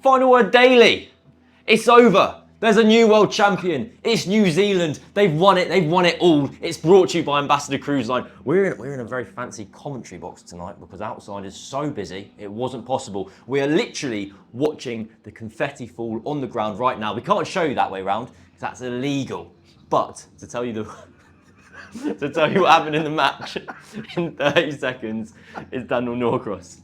Final word daily. It's over. There's a new world champion. It's New Zealand. They've won it. They've won it all. It's brought to you by Ambassador Cruise Line. We're in a very fancy commentary box tonight because outside is so busy, it wasn't possible. We are literally watching the confetti fall on the ground right now. We can't show you that way round because that's illegal. But to tell you to tell you what happened in the match in 30 seconds is Daniel Norcross.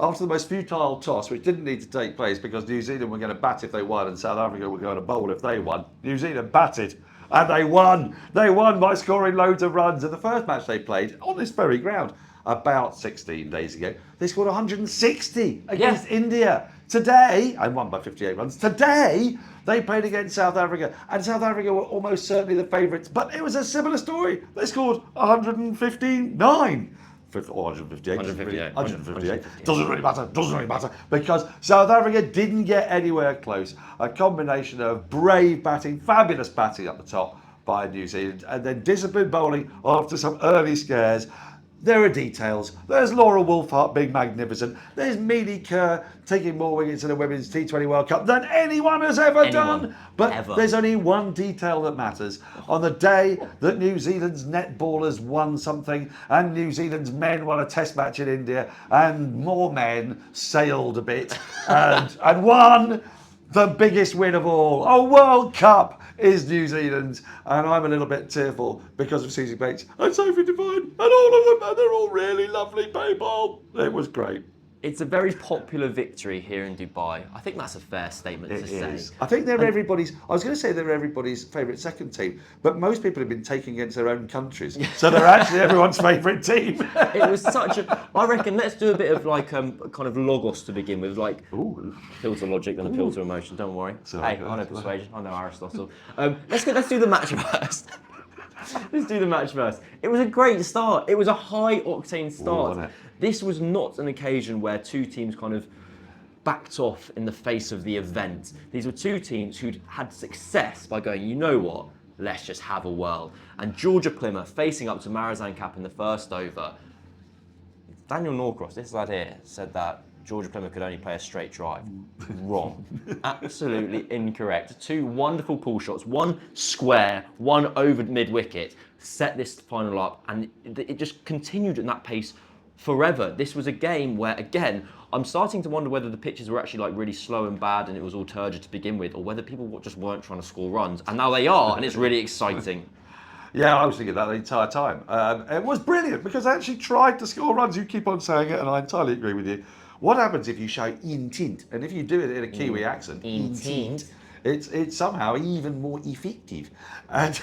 After the most futile toss, which didn't need to take place because New Zealand were going to bat if they won and South Africa were going to bowl if they won, New Zealand batted and they won. They won by scoring loads of runs. In the first match they played on this very ground about 16 days ago, they scored 160 against India. Today, and won by 58 runs, today they played against South Africa, and South Africa were almost certainly the favourites, but it was a similar story. They scored 159. Or 158. 158. Doesn't really matter. Because South Africa didn't get anywhere close. A combination of brave batting, fabulous batting up the top by New Zealand, and then disciplined bowling after some early scares. There are details. There's Laura Wolfhart being magnificent. There's Amelia Kerr taking more wickets in a Women's T20 World Cup than anyone has ever done. But there's only one detail that matters. On the day that New Zealand's netballers won something and New Zealand's men won a test match in India and more men sailed a bit and won the biggest win of all, a World Cup, is New Zealand, and I'm a little bit tearful because of Susie Bates and Sophie Devine and all of them, and they're all really lovely people. It was great. It's a very popular victory here in Dubai. I think that's a fair statement to say. I think they're everybody's, I was going to say they're everybody's favourite second team, but most people have been taking against their own countries, so they're actually everyone's favourite team. It was such a, I reckon let's do a bit of like kind of logos to begin with, like appeal to logic and appeal to emotion, don't worry. Hey, I know persuasion, I know Aristotle. Let's do the match first. Let's do the match first. It was a great start. It was a high octane start. This was not an occasion where two teams kind of backed off in the face of the event. These were two teams who'd had success by going, you know what, let's just have a whirl. And Georgia Plymouth facing up to Marizanne Kapp in the first over. Daniel Norcross, this lad here, said that Georgia Plymouth could only play a straight drive. Wrong. Absolutely incorrect. Two wonderful pull shots, one square, one over mid-wicket, set this final up, and it just continued at that pace forever. This was a game where, again, I'm starting to wonder whether the pitches were actually like really slow and bad and it was all turgid to begin with, or whether people just weren't trying to score runs, and now they are, and it's really exciting. Yeah, I was thinking that the entire time. It was brilliant because they actually tried to score runs. You keep on saying it, and I entirely agree with you. What happens if you show intent? And if you do it in a Kiwi accent, intent, it's somehow even more effective. And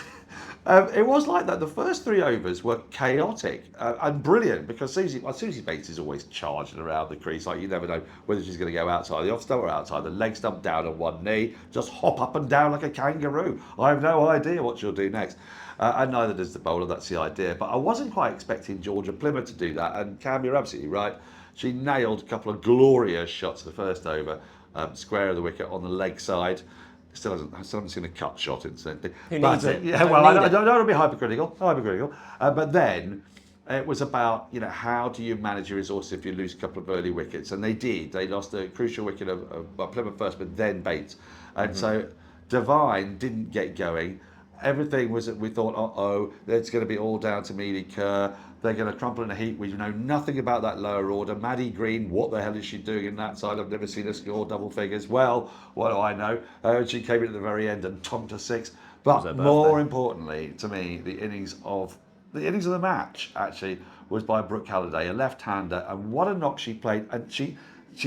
it was like that. The first 3 overs were chaotic and brilliant because Susie Bates is always charging around the crease. Like you never know whether she's going to go outside the off stump or outside the leg stump, down on one knee, just hop up and down like a kangaroo. I have no idea what she'll do next. And neither does the bowler, that's the idea. But I wasn't quite expecting Georgia Plymouth to do that. And Cam, you're absolutely right. She nailed a couple of glorious shots the first over, square of the wicket on the leg side. Still haven't seen a cut shot, incidentally. Who needs it? Yeah, well, I don't want to be hypercritical. But then it was about, how do you manage your resources if you lose a couple of early wickets? And they did. They lost a crucial wicket of Plymouth first, but then Bates. And so Devine didn't get going. Everything was, we thought, it's going to be all down to Amelia Kerr. They're going to crumple in a heap. We know nothing about that lower order. Maddie Green, what the hell is she doing in that side? I've never seen her score double figures. Well, what do I know? She came in at the very end and tonked a 6. But more importantly, to me, the innings of the match actually was by Brooke Halliday, a left-hander, and what a knock she played. And she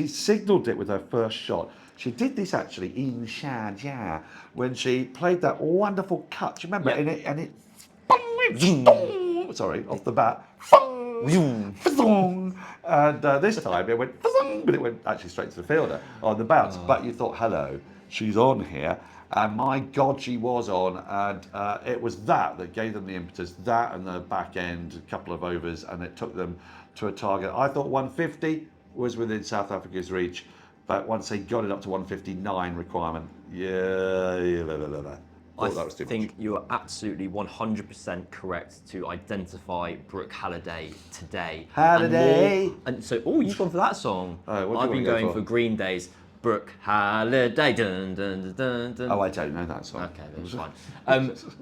signalled it with her first shot. She did this actually in Sharjah when she played that wonderful cut. Do you remember? Yep. And it sorry, off the bat. And this time it went, but it went actually straight to the fielder on the bounce. But you thought, hello, she's on here. And my God, she was on. And it was that gave them the impetus, that and the back end, a couple of overs, and it took them to a target. I thought 150 was within South Africa's reach. But once they got it up to 159 requirement, I think you are absolutely 100% correct to identify Brooke Halliday today. Halliday! And so, you've gone for that song. I've been going for Green Days. Brooke Halliday. Dun, dun, dun, dun. Oh, I don't know that song. Okay, that's fine.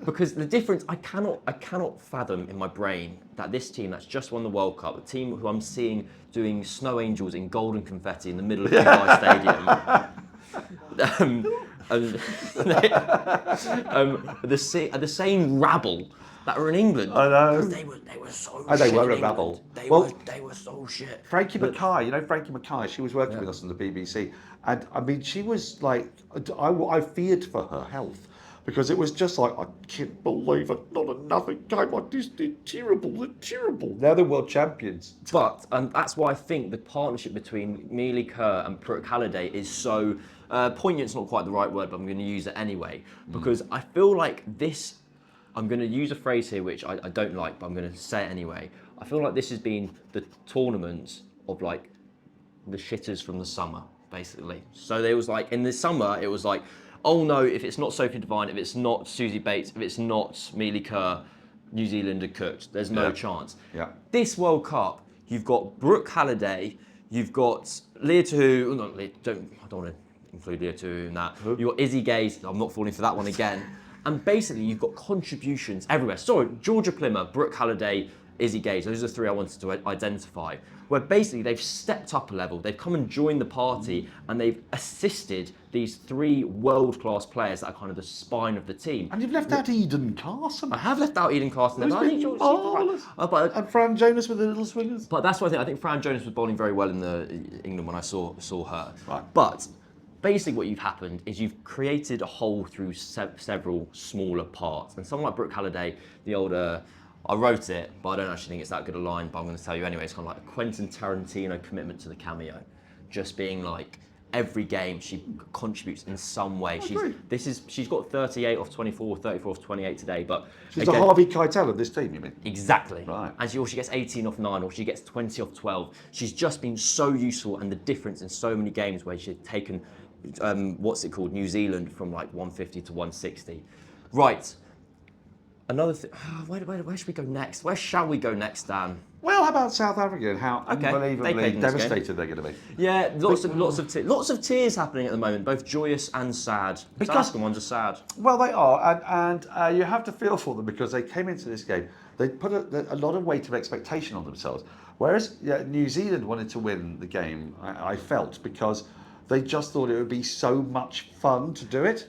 Because the difference, I cannot fathom in my brain that this team that's just won the World Cup, the team who I'm seeing doing snow angels in golden confetti in the middle of Dubai Stadium, the same rabble that were in England. I know. They were so. Oh, they shit were in a England. rabble. They were so shit. Frankie Mackay, Frankie Mackay, she was working with us on the BBC, and I mean, she was like, I feared for her health, because it was just like, I can't believe it, not another game like this, they're terrible. Now they're world champions. But that's why I think the partnership between Amelia Kerr and Brooke Halliday is so poignant's not quite the right word, but I'm going to use it anyway, because I feel like this, I'm going to use a phrase here which I don't like, but I'm going to say it anyway. I feel like this has been the tournament of like the shitters from the summer, basically. So there was like, in the summer, it was like, oh no, if it's not Sophie Devine, if it's not Susie Bates, if it's not Amelia Kerr, New Zealand are cooked. There's no chance. Yeah. This World Cup, you've got Brooke Halliday, you've got Leah Tahu, I don't want to include Leah Tahu in that. You've got Izzy Gaze, I'm not falling for that one again. And basically, you've got contributions everywhere. Sorry, Georgia Plimmer, Brooke Halliday, Izzy Gaze, those are the three I wanted to identify. Where basically they've stepped up a level, they've come and joined the party, and they've assisted these three world-class players that are kind of the spine of the team. And you've left out Eden Carson. I have left out Eden Carson. Who's been marvellous. And Fran Jonas with the little swingers. But that's what I think Fran Jonas was bowling very well in England when I saw her. Right. But basically what you've happened is you've created a whole through several smaller parts. And someone like Brooke Halliday, the older, I wrote it, but I don't actually think it's that good a line, but I'm going to tell you anyway. It's kind of like a Quentin Tarantino commitment to the cameo. Just being like, every game she contributes in some way. She's got 38 off 24, 34 off 28 today, but she's the Harvey Keitel of this team, you mean? Exactly. Right. And she gets 18 off 9, or she gets 20 off 12. She's just been so useful, and the difference in so many games where she's taken, New Zealand from like 150 to 160. Right. Another thing. Where should we go next? Where shall we go next, Dan? Well, how about South Africa and how unbelievably devastated they're going to be? Yeah, lots of tears happening at the moment, both joyous and sad. South African ones are sad. Well, they are, and you have to feel for them, because they came into this game, they put a lot of weight of expectation on themselves. Whereas New Zealand wanted to win the game, I felt, because they just thought it would be so much fun to do it.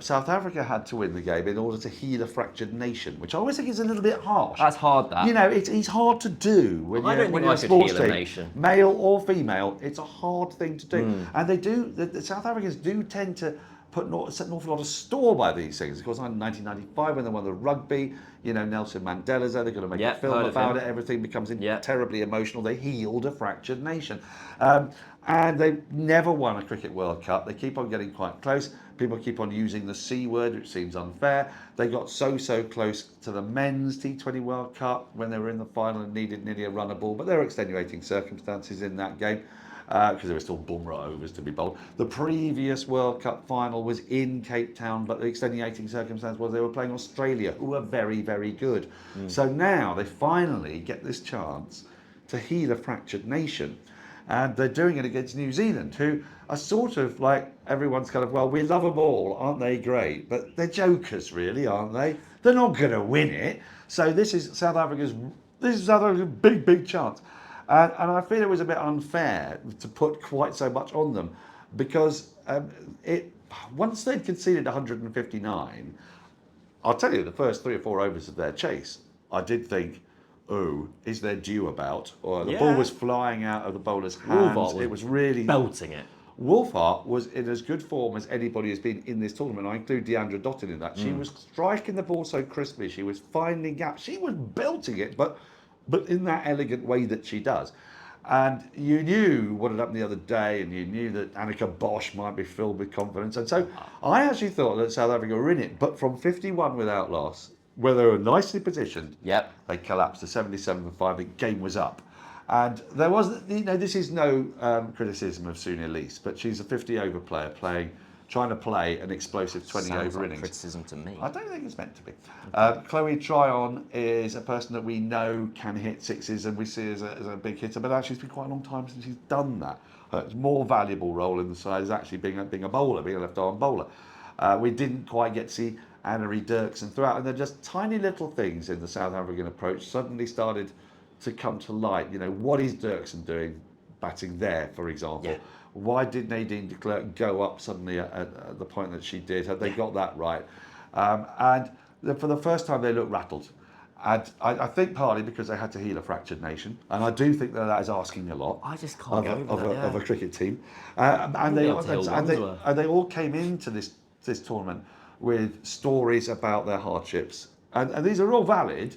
South Africa had to win the game in order to heal a fractured nation, which I always think is a little bit harsh. That's hard, that. It's hard to do when you're a sports team, male or female. It's a hard thing to do, and they do. The South Africans do tend to set an awful lot of store by these things. Of course, in 1995 when they won the rugby, Nelson Mandela's there. They're going to make a film about it. Everything becomes terribly emotional. They healed a fractured nation, and they've never won a Cricket World Cup. They keep on getting quite close. People keep on using the C word, which seems unfair. They got so close to the men's T20 World Cup when they were in the final and needed nearly a runner ball, but there were extenuating circumstances in that game, because there were still Bumrah overs to be bowled. The previous World Cup final was in Cape Town, but the extenuating circumstance was they were playing Australia, who are very, very good. So now they finally get this chance to heal a fractured nation. And they're doing it against New Zealand, who are sort of like, everyone's kind of, well, we love them all, aren't they great? But they're jokers, really, aren't they? They're not going to win it. So this is South Africa's big, big chance. And I feel it was a bit unfair to put quite so much on them, because once they'd conceded 159, I'll tell you, the first 3 or 4 overs of their chase, I did think, oh, is there due about? Or the ball was flying out of the bowler's hands. It was really belting it. Wolfhart was in as good form as anybody has been in this tournament. I include Deandra Dottin in that. She was striking the ball so crisply. She was finding gaps. She was belting it, but in that elegant way that she does. And you knew what had happened the other day, and you knew that Annika Bosch might be filled with confidence. And so I actually thought that South Africa were in it, but from 51 without loss, where they were nicely positioned, they collapsed to 77 for 5. The game was up. And there was, this is no criticism of Sue Elise, but she's a 50-over player trying to play an explosive 20-over innings. Criticism to me. I don't think it's meant to be. Chloe Tryon is a person that we know can hit sixes, and we see as a big hitter, but actually it's been quite a long time since she's done that. more valuable role in the side is actually being a bowler, being a left-arm bowler. We didn't quite get to see Annery Dirksen throughout, and they're just tiny little things in the South African approach suddenly started to come to light. You know, what is Dirksen doing batting there, for example? Yeah. Why did Nadine de Klerk go up suddenly at the point that she did? Had they got that right? And for the first time, they looked rattled. And I think partly because they had to heal a fractured nation, and I do think that is asking a lot. I just can't get over that, of a cricket team, and they all came into this tournament with stories about their hardships, and these are all valid.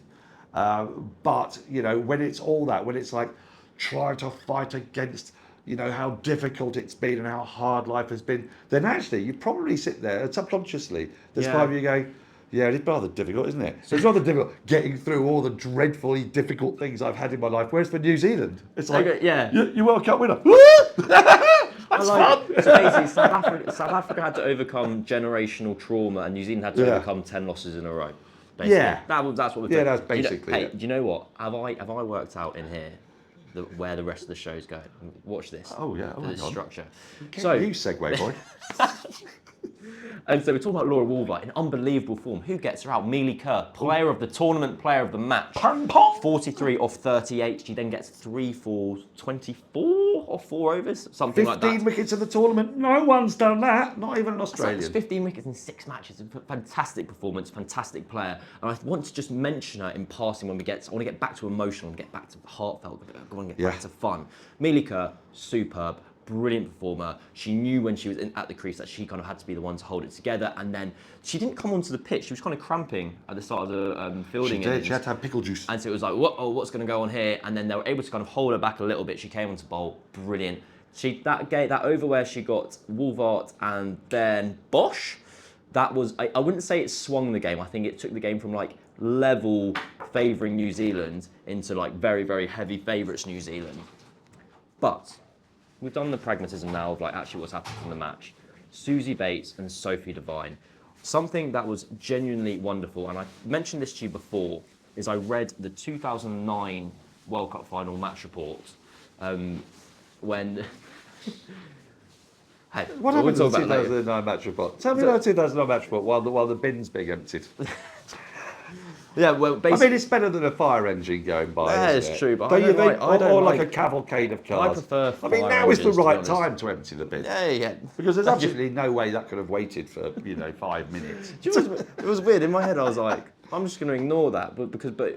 But you know, when it's all that, when it's like trying to fight against, you know, how difficult it's been and how hard life has been, then actually you probably sit there and subconsciously there's part of you going, yeah, it's rather difficult, isn't it? So it's rather difficult getting through all the dreadfully difficult things I've had in my life. Whereas for New Zealand, it's like, you World Cup winner. That's fun. So basically, South Africa had to overcome generational trauma, and New Zealand had to overcome 10 losses in a row. Basically. Yeah, that's what we're doing. Yeah, that's basically it. Hey, do you know what? Have I worked out in here where the rest of the show's going? Watch this. Oh yeah, this structure. So you segue, boy. And so we're talking about Laura Wolvaert in unbelievable form. Who gets her out? Amelia Kerr, player of the tournament, player of the match. 43 off 38. She then gets 3 for 24 or 4 overs, something like that. 15 wickets in the tournament. No one's done that. Not even an Australian. So 15 wickets in 6 matches. Fantastic performance, fantastic player. And I want to just mention her in passing when I want to get back to emotional, get back to heartfelt, I want to get back to fun. Amelia Kerr, superb. Brilliant performer. She knew when she was at the crease that she kind of had to be the one to hold it together, and then she didn't come onto the pitch. She was kind of cramping at the start of the fielding. She did. She had to have pickle juice. And so it was like, what's going to go on here? And then they were able to kind of hold her back a little bit. She came onto bowl. Brilliant. That over where she got Wolvaert and then Bosch, that was, I wouldn't say it swung the game. I think it took the game from like level favouring New Zealand into like very, very heavy favourites New Zealand. But we've done the pragmatism now of like actually what's happened from the match. Susie Bates and Sophie Devine. Something that was genuinely wonderful, and I mentioned this to you before, is I read the 2009 World Cup final match report when... Hey, what happened to the 2009 match report? Tell me about the 2009 match report while the bin's being emptied. Yeah, well, basically... I mean, it's better than a fire engine going by. Yeah, it's true, but or like a cavalcade of cars. I prefer fire I mean, now is the right engines, time to empty the bin. Yeah. Because there's absolutely no way that could have waited for 5 minutes. It was weird. In my head, I was like, I'm just going to ignore that, but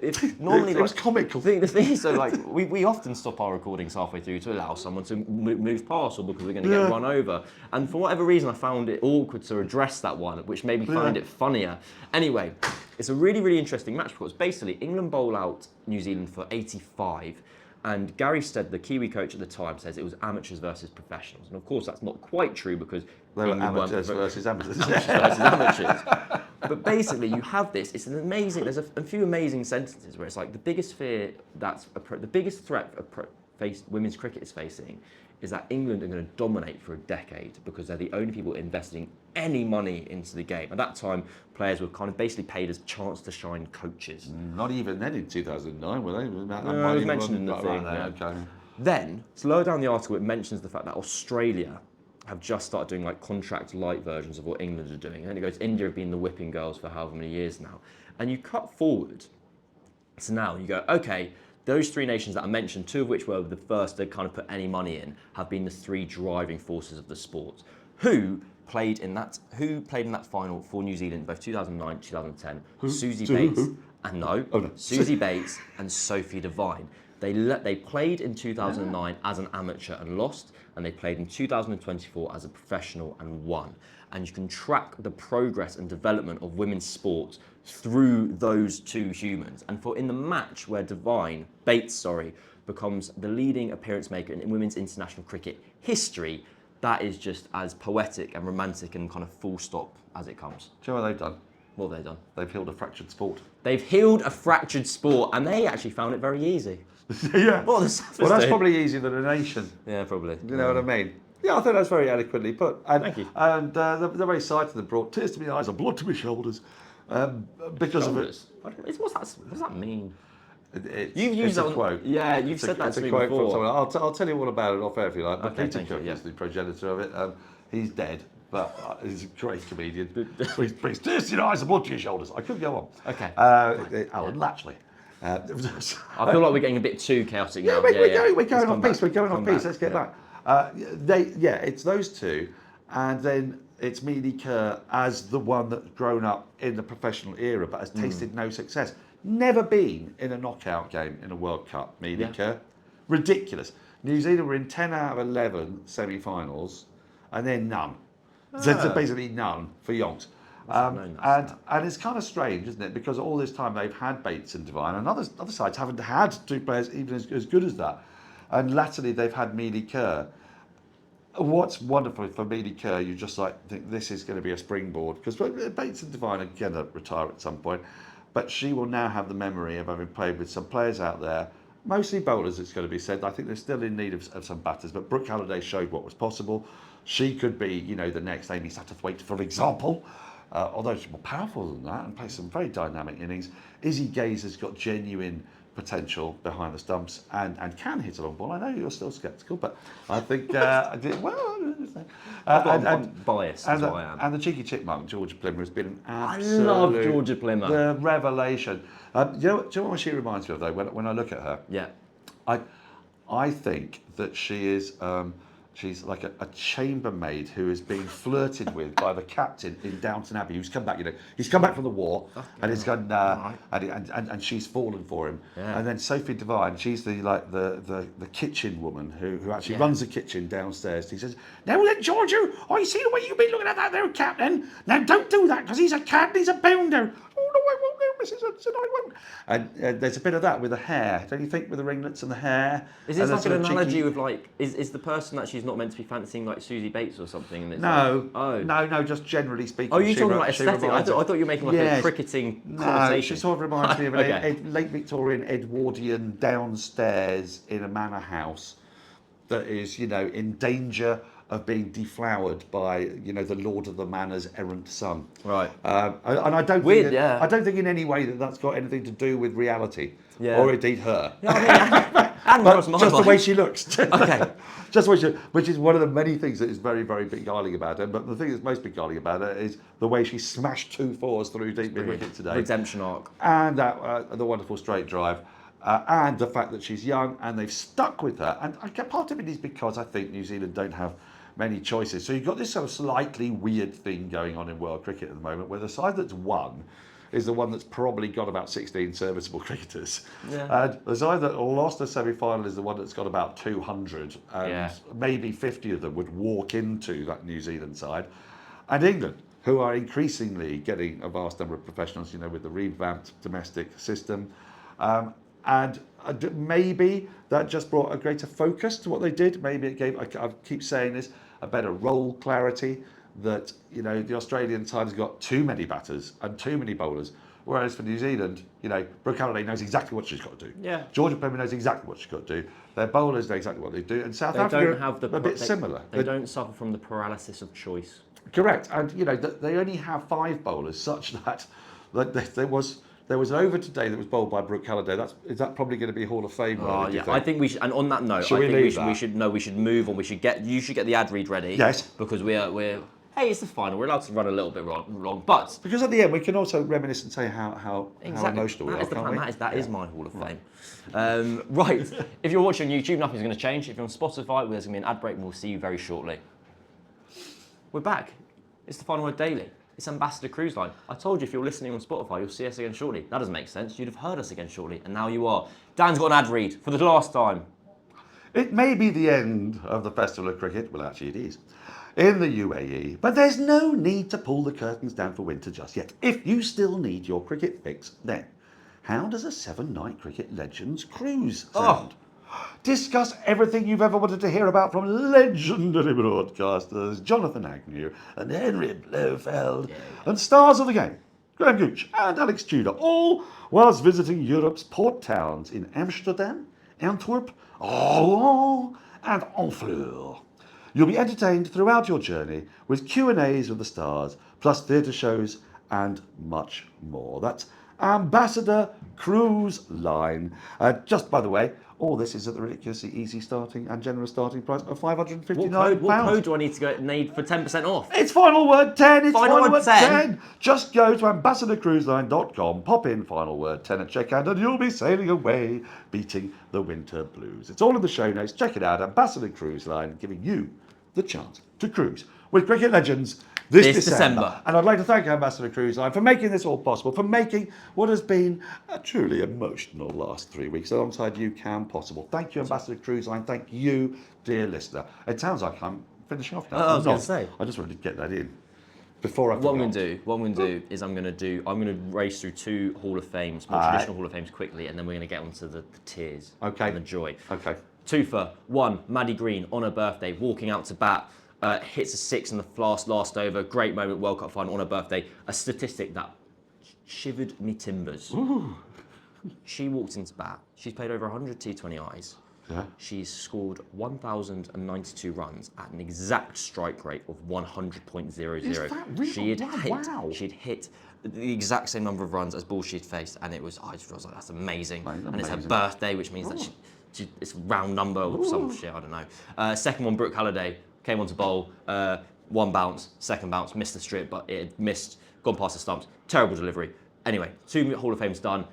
if normally it was comical. The thing is, so like we often stop our recordings halfway through to allow someone to move past, or because we're going to get run over. And for whatever reason, I found it awkward to address that one, which made me find it funnier. Anyway, it's a really, really interesting match because basically England bowl out New Zealand for 85. And Gary Stead, the Kiwi coach at the time, says it was amateurs versus professionals. And of course, that's not quite true because they were amateurs versus amateurs. But basically, you have this. It's an amazing. There's a few amazing sentences where it's like the biggest fear the biggest threat women's cricket is facing is that England are going to dominate for a decade because they're the only people investing any money into the game. At that time, players were kind of basically paid as chance to shine coaches. Not even then in 2009, were they? No, it was mentioned in the thing. Okay. Then, so lower down the article, it mentions the fact that Australia have just started doing like contract light versions of what England are doing. And then it goes, India have been the whipping girls for however many years now. And you cut forward to now, you go, okay, those 3 nations that I mentioned, 2 of which were the first to kind of put any money in, have been the 3 driving forces of the sport. Who played in that final for New Zealand, both 2009 and 2010? Susie Bates, Susie Bates and Sophie Devine. They played in 2009 as an amateur and lost, and they played in 2024 as a professional and won. And you can track the progress and development of women's sports through those 2 humans. And in the match where Bates becomes the leading appearance maker in women's international cricket history, that is just as poetic and romantic and kind of full stop as it comes. Do you know what they've done? What have they done? They've healed a fractured sport. They've healed a fractured sport, and they actually found it very easy. Yeah. Well, that's probably easier than a nation. Yeah, probably. You know what I mean? Yeah, I think that's very eloquently put. And, Thank you. And the very sight of them brought tears to my eyes and blood to my shoulders because of it. What does that mean? You've used that a quote. Yeah, you've said that to me quote before. From someone. I'll tell you all about it off air if you like. But Okay, Peter thank you, Cook yeah. is the progenitor of it. He's dead, but he's a great comedian. Please eyes and blood to your shoulders. I could go on. Okay. Alan Latchley. I feel like we're getting a bit too chaotic now. We're going off piece. We're going off piece. Let's get back. It's those two, and then it's Amelia Kerr as the one that's grown up in the professional era, but has tasted no success. Never been in a knockout game in a World Cup. Amelia Kerr, ridiculous. New Zealand were in 10 out of 11 semi-finals, and then none. So basically none for Yonks. And it's kind of strange, isn't it? Because all this time they've had Bates and Devine, and other sides haven't had two players even as good as that. And latterly they've had Amelia Kerr. What's wonderful for Amelia Kerr, you just think this is going to be a springboard, because Bates and Devine are going to retire at some point, but she will now have the memory of having played with some players out there, mostly bowlers, it's going to be said. I think they're still in need of some batters, but Brooke Halliday showed what was possible. She could be, the next Amy Satterthwaite, for example. Although she's more powerful than that and plays some very dynamic innings. Izzy Gaze has got genuine potential behind the stumps and can hit a long ball. I know you're still sceptical, but I think I did well. I'm biased, that's why I am. And the cheeky chipmunk, Georgia Plimmer, has been an absolute... I love Georgia Plimmer. The revelation. Do you know what she reminds me of, though, when I look at her? Yeah. I think that she is... she's like a chambermaid who is being flirted with by the captain in Downton Abbey, who's come back. He's come back from the war, and he's gone, and she's fallen for him. Yeah. And then Sophie Devine, she's the kitchen woman who actually runs the kitchen downstairs. He says, "Now then, Giorgio, I see the way you've been looking at that there, Captain. Now don't do that, because he's a captain, he's a bounder." "Oh no, I won't, no, Mrs. Hudson, I won't." And there's a bit of that with the hair, don't you think? With the ringlets and the hair. Is this like an analogy with is the person that she's not meant to be fancying like Susie Bates or something? And it's no, just generally speaking. Oh, you're talking about aesthetic? I thought you were making like a cricketing connotation. No, she sort of reminds me of an late Victorian Edwardian downstairs in a manor house that is, in danger of being deflowered by, the Lord of the Manor's errant son. Right. And I don't think in any way that's got anything to do with reality, or indeed her. But just the way she looks. Okay. Just the way she, which is one of the many things that is very, very beguiling about her. But the thing that's most beguiling about her is the way she smashed 2 4s through deep mid wicket today. Redemption arc. And that the wonderful straight drive. And the fact that she's young and they've stuck with her. And part of it is because I think New Zealand don't have many choices. So you've got this sort of slightly weird thing going on in world cricket at the moment, where the side that's won is the one that's probably got about 16 serviceable cricketers. Yeah. And the side that lost the semi-final is the one that's got about 200, and maybe 50 of them would walk into that New Zealand side. And England, who are increasingly getting a vast number of professionals, with the revamped domestic system. And maybe that just brought a greater focus to what they did. Maybe it gave, I keep saying this, a better role clarity, that, the Australian side has got too many batters and too many bowlers. Whereas for New Zealand, Brooke Halliday knows exactly what she's got to do. Yeah. Georgia Plimmer knows exactly what she's got to do. Their bowlers know exactly what they do. And South Africa are a bit similar. They don't suffer from the paralysis of choice. Correct. And, they only have 5 bowlers, such that there was an over today that was bowled by Brooke Halliday. Is that probably going to be Hall of Fame? I think we should. And on that note, we should move on. You should get the ad read ready. Yes. Because we're. Hey, it's the final. We're allowed to run a little bit wrong, but because at the end we can also reminisce and say how emotional we are. That is my Hall of Fame. Right. If you're watching on YouTube, nothing's going to change. If you're on Spotify, there's going to be an ad break, and we'll see you very shortly. We're back. It's the Final Word Daily. It's Ambassador Cruise Line. I told you if you're listening on Spotify, you'll see us again shortly. That doesn't make sense. You'd have heard us again shortly, and now you are. Dan's got an ad read for the last time. It may be the end of the Festival of Cricket. Well, actually, it is. In the UAE, but there's no need to pull the curtains down for winter just yet. If you still need your cricket fix, then how does a 7-night Cricket Legends cruise sound? Discuss everything you've ever wanted to hear about from legendary broadcasters Jonathan Agnew and Henry Blofeld, and stars of the game, Graham Gooch and Alex Tudor, all whilst visiting Europe's port towns in Amsterdam, Antwerp, Rouen and Honfleur. You'll be entertained throughout your journey with Q&As with the stars, plus theatre shows and much more. That's Ambassador Cruise Line. Just by the way, all this is at the ridiculously easy starting and generous starting price of £559. What code do I need to need for 10% off? It's final word 10. It's Final final word word 10. 10. Just go to ambassadorcruiseline.com, pop in final word 10 at checkout, and you'll be sailing away, beating the winter blues. It's all in the show notes. Check it out. Ambassador Cruise Line, giving you the chance to cruise with cricket legends this December. And I'd like to thank Ambassador Cruise Line for making this all possible, for making what has been a truly emotional last 3 weeks alongside you, Cam, possible. Thank you, Ambassador Cruise Line. Thank you, dear listener. It sounds like I'm finishing off now. I was going to say. I just wanted to get that in before I forgot. What I'm going to do is I'm going to race through 2 Hall of Fames, more traditional Hall of Fames quickly, and then we're going to get onto the tears and the joy. Okay. 2 for 1. Maddie Green on her birthday, walking out to bat. Hits a 6 in the last over. Great moment, World Cup final on her birthday. A statistic that shivered me timbers. Ooh. She walked into bat. She's played over 100 T20Is. Yeah. She's scored 1,092 runs at an exact strike rate of 100.00. Is that real? She'd hit the exact same number of runs as balls she'd faced, and I was like, that's amazing. And it's her birthday, which means that it's a round number or some shit, I don't know. Second one, Brooke Halliday. Came on to bowl, 1 bounce, second bounce, missed the strip, but it had missed, gone past the stumps. Terrible delivery. Anyway, 2 Hall of Fames done.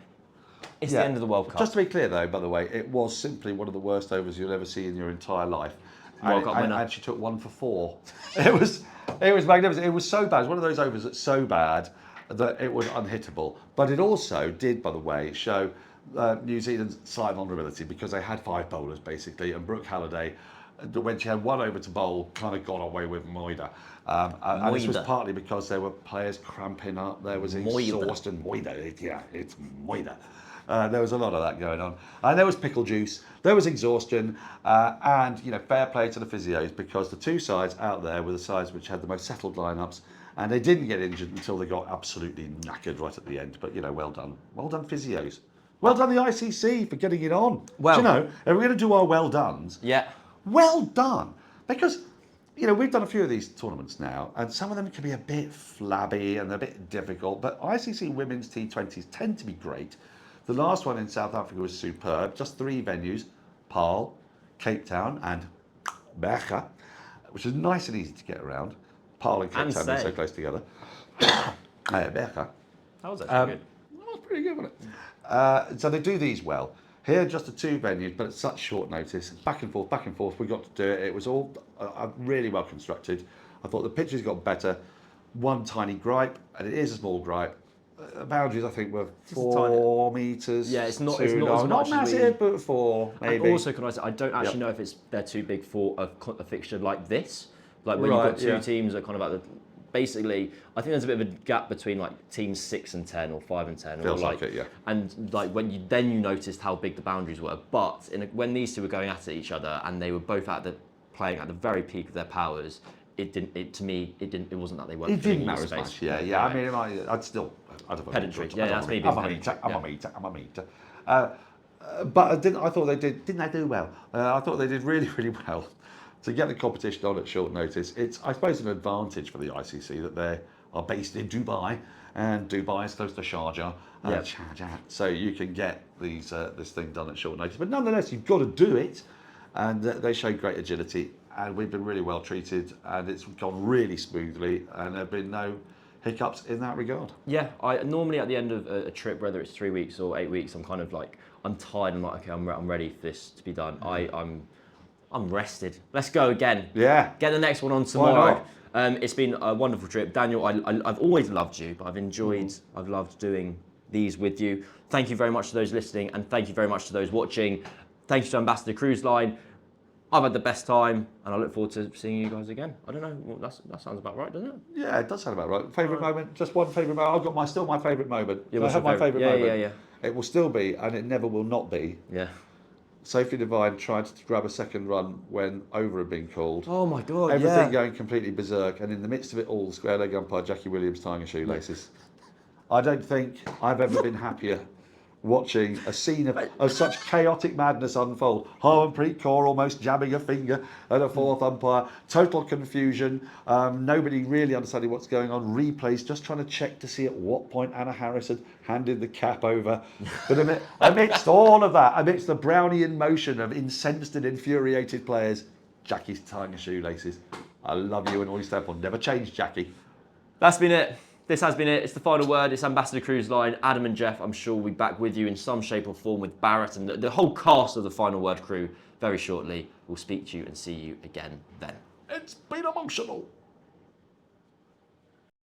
It's the end of the World Cup. Just to be clear, though, by the way, it was simply one of the worst overs you'll ever see in your entire life. World Cup winner. And she took 1 for 4. It was magnificent. It was so bad. It was one of those overs that's so bad that it was unhittable. But it also did, by the way, show New Zealand's slight vulnerability because they had 5 bowlers, basically, and Brooke Halliday, when she had 1 over to bowl, kind of got away with Moida. And this was partly because there were players cramping up, there was exhaustion. It's Moida. There was a lot of that going on. And there was pickle juice, there was exhaustion, and fair play to the physios because the 2 sides out there were the sides which had the most settled lineups, and they didn't get injured until they got absolutely knackered right at the end. But well done. Well done, physios. Well done, the ICC, for getting it on. Well, if we're going to do our well dones, well done. Because, we've done a few of these tournaments now, and some of them can be a bit flabby and a bit difficult, but ICC Women's T20s tend to be great. The last one in South Africa was superb. Just 3 venues, Paarl, Cape Town, and Berga, which is nice and easy to get around. Paarl and Cape Town are so close together. Berga. That was actually good. That was pretty good, wasn't it? So they do these well. Here, just the 2 venues, but at such short notice. Back and forth, we got to do it. It was all really well constructed. I thought the pitches got better. 1 tiny gripe, and it is a small gripe. Boundaries, I think, were 4 metres. Yeah, it's not as much. Not massive, but 4, maybe. And also, can I say, I don't actually know if they're too big for a fixture like this. Like when you've got 2 teams that kind of at the... Basically, I think there's a bit of a gap between like teams 6 and 10 or 5 and 10. Feels like it, yeah. And like when you noticed how big the boundaries were. But when these 2 were going at each other and they were both playing at the very peak of their powers, it wasn't that they weren't. It didn't matter as much. Yeah. I mean, I'd have pedantry. Yeah, that's me. I'm a meter. But I thought they did. Didn't they do well? I thought they did really, really well. To get the competition on at short notice, it's, I suppose, an advantage for the ICC that they are based in Dubai, and Dubai is close to Sharjah, so you can get this thing done at short notice. But nonetheless, you've got to do it, and they showed great agility, and we've been really well treated, and it's gone really smoothly, and there have been no hiccups in that regard. Yeah, I normally at the end of a trip, whether it's 3 weeks or 8 weeks, I'm kind of like, I'm tired, I'm like, okay, I'm ready for this to be done. I'm rested. Let's go again. Yeah. Get the next one on tomorrow. It's been a wonderful trip. Daniel, I've always loved you, but I've loved doing these with you. Thank you very much to those listening, and thank you very much to those watching. Thank you to Ambassador Cruise Line. I've had the best time, and I look forward to seeing you guys again. I don't know, that sounds about right, doesn't it? Yeah, it does sound about right. Favourite moment, just one favourite moment. I've got still my favourite moment. I have my favourite moment. Yeah. It will still be, and it never will not be. Yeah. Sophie Devine tried to grab a second run when over had been called. Oh my God, Everything going completely berserk, and in the midst of it all, the square leg umpire Jackie Williams tying her shoelaces. I don't think I've ever been happier watching a scene of such chaotic madness unfold. Harmanpreet Kaur almost jabbing a finger at a fourth umpire. Total confusion. Nobody really understanding what's going on. Replays, just trying to check to see at what point Anna Harris had handed the cap over. But amidst all of that, amidst the Brownian motion of incensed and infuriated players, Jackie's tying her shoelaces. I love you and all you stand for. Never change, Jackie. That's been it. This has been it. It's the final word. It's Ambassador Cruise Line. Adam and Jeff, I'm sure, will be back with you in some shape or form with Barrett and the whole cast of the final word crew very shortly. We'll speak to you and see you again then. It's been emotional.